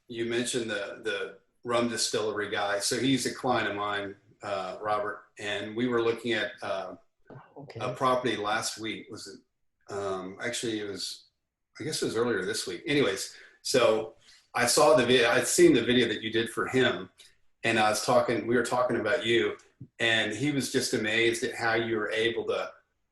you mentioned the rum distillery guy. So he's a client of mine, Robert, and we were looking at a Okay. property last week. Was it? Actually, it was. I guess it was earlier this week. Anyways, so I saw the video. I'd seen the video that you did for him, and I was talking. We were talking about you, and he was just amazed at how you were able to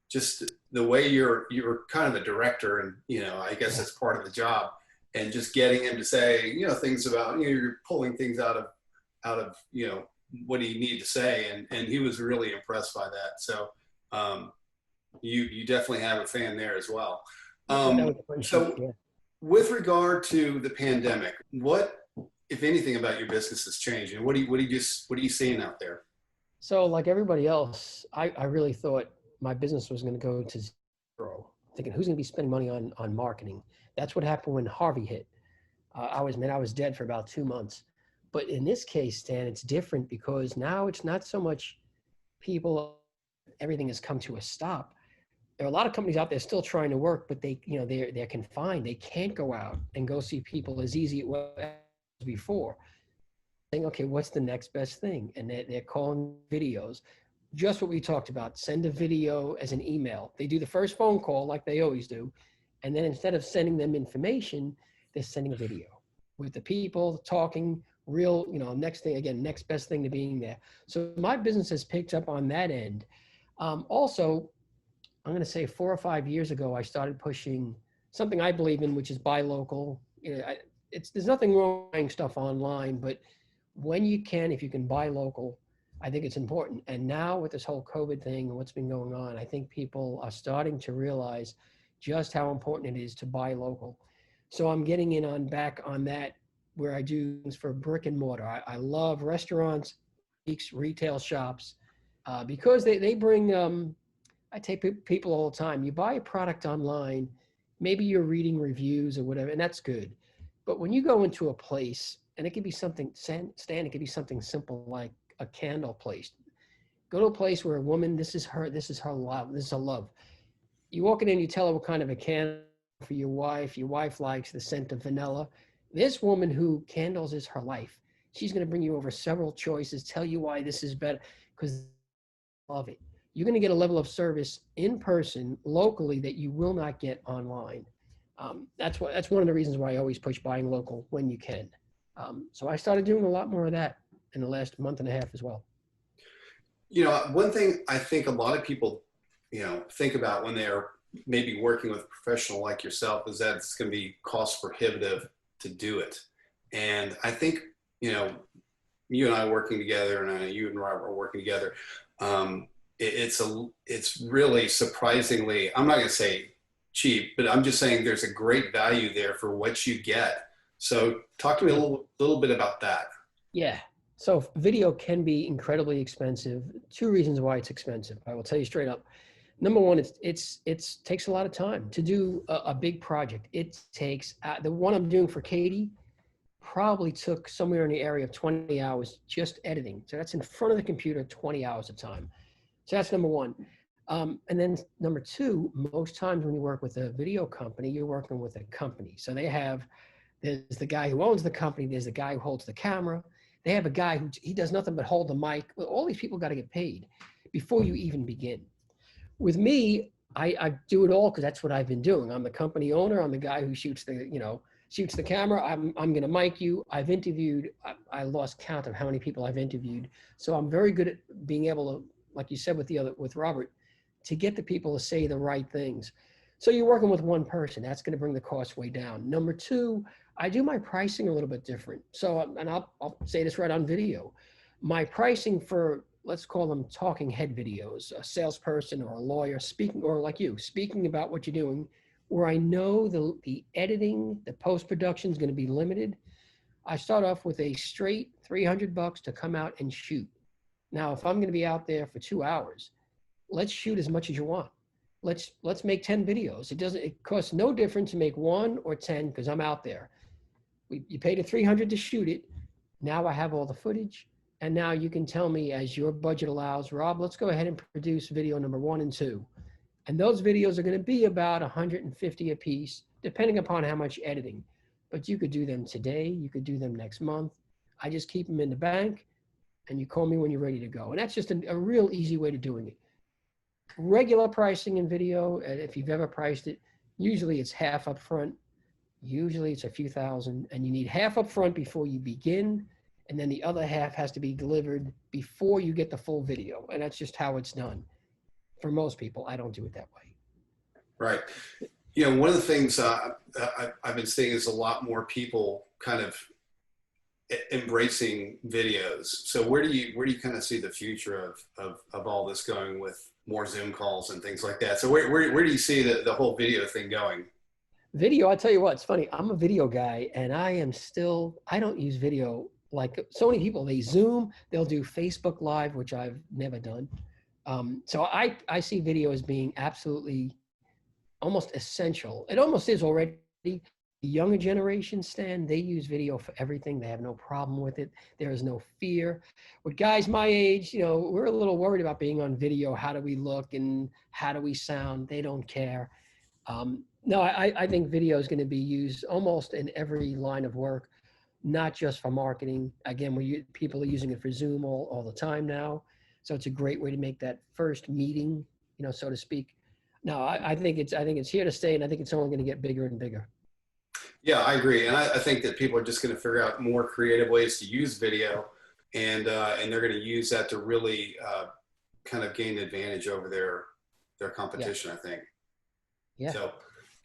just the way you're kind of a director, and I guess Yeah. that's part of the job, and just getting him to say things about you're pulling things out of what do you need to say, and he was really impressed by that. So um, you definitely have a fan there as well. That was a fun shoot. So Yeah. with regard to the pandemic, what if anything about your business has changed, and what are you seeing out there? So like everybody else, I really thought my business was going to go to zero. Thinking who's going to be spending money on marketing? That's what happened when Harvey hit. I was dead for about 2 months. But in this case, Stan, it's different because now it's not so much people. Everything has come to a stop. There are a lot of companies out there still trying to work, but they're confined. They can't go out and go see people as easy as it was before. Saying, okay, what's the next best thing? And they're calling videos. Just what we talked about. Send a video as an email. They do the first phone call like they always do. And then instead of sending them information, they're sending a video with the people talking real, next thing, again, next best thing to being there. So my business has picked up on that end. Also, I'm going to say 4 or 5 years ago, I started pushing something I believe in, which is buy local. There's nothing wrong with buying stuff online, but when you can, if you can buy local, I think it's important. And now with this whole COVID thing and what's been going on, I think people are starting to realize just how important it is to buy local. So I'm getting in on back on that where I do things for brick and mortar. I love restaurants, retail shops, because they bring, I take people all the time. You buy a product online, maybe you're reading reviews or whatever, and that's good. But when you go into a place, and it could be something, Stan, it could be something simple like a candle place. Go to a place where a woman, this is her love, this is her love. You walk in and you tell her what kind of a candle for your wife likes the scent of vanilla. This woman who candles is her life. She's going to bring you over several choices, tell you why this is better, because love it. You're going to get a level of service in person locally that you will not get online. That's one of the reasons why I always push buying local when you can. So I started doing a lot more of that in the last month and a half as well. One thing I think a lot of people, think about when they're maybe working with a professional like yourself is that it's going to be cost prohibitive to do it. And I think, you and I working together, and I know you and Robert are working together. It's really surprisingly, I'm not going to say cheap, but I'm just saying there's a great value there for what you get. So talk to me a little bit about that. Yeah. So video can be incredibly expensive. 2 reasons why it's expensive. I will tell you straight up. Number one, it's takes a lot of time to do a big project. It takes the one I'm doing for Katie probably took somewhere in the area of 20 hours just editing. So that's in front of the computer, 20 hours of time. So that's number one. And then number two, most times when you work with a video company, you're working with a company. So there's the guy who owns the company, there's the guy who holds the camera. They have a guy who he does nothing but hold the mic. Well, all these people got to get paid before you even begin. With me, I do it all because that's what I've been doing. I'm the company owner. I'm the guy who shoots the camera. I'm going to mic you. I've interviewed. I lost count of how many people I've interviewed. So I'm very good at being able to, like you said with Robert, to get the people to say the right things. So you're working with one person. That's going to bring the cost way down. Number two, I do my pricing a little bit different. So, and I'll say this right on video. My pricing for, let's call them talking head videos, a salesperson or a lawyer speaking, or like you, speaking about what you're doing, where I know the editing, the post-production is going to be limited. I start off with a straight $300 to come out and shoot. Now, if I'm going to be out there for 2 hours, let's shoot as much as you want. Let's make 10 videos. It costs no difference to make 1 or 10 because I'm out there. You paid a $300 to shoot it. Now I have all the footage. And now you can tell me, as your budget allows, Rob, let's go ahead and produce video number 1 and 2. And those videos are going to be about 150 a piece, depending upon how much editing. but you could do them today. You could do them next month. I just keep them in the bank, and you call me when you're ready to go. And that's just a real easy way to doing it. Regular pricing in video, if you've ever priced it, usually it's half up front. Usually it's a few thousand, and you need half up front before you begin, and then the other half has to be delivered before you get the full video. And that's just how it's done. For most people, I don't do it that way. Right. You know, one of the things I've been seeing is a lot more people kind of embracing videos. So where do you kind of see the future of all this going with more Zoom calls and things like that? So where do you see the whole video thing going? Video, I'll tell you what, it's funny. I'm a video guy, and I don't use video like so many people. They Zoom, they'll do Facebook Live, which I've never done. So I see video as being absolutely almost essential. It almost is already. The younger generation, Stan, they use video for everything. They have no problem with it. There is no fear. With guys my age, we're a little worried about being on video. How do we look and how do we sound? They don't care. No, I think video is going to be used almost in every line of work, not just for marketing. Again, people are using it for Zoom all the time now. So it's a great way to make that first meeting, so to speak. No, I think it's here to stay, and I think it's only going to get bigger and bigger. Yeah, I agree, and I think that people are just going to figure out more creative ways to use video, and they're going to use that to really kind of gain advantage over their competition. Yeah. I think. Yeah. So,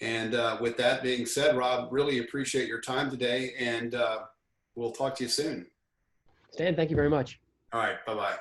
and with that being said, Rob, really appreciate your time today, and we'll talk to you soon. Stan, thank you very much. All right, bye-bye.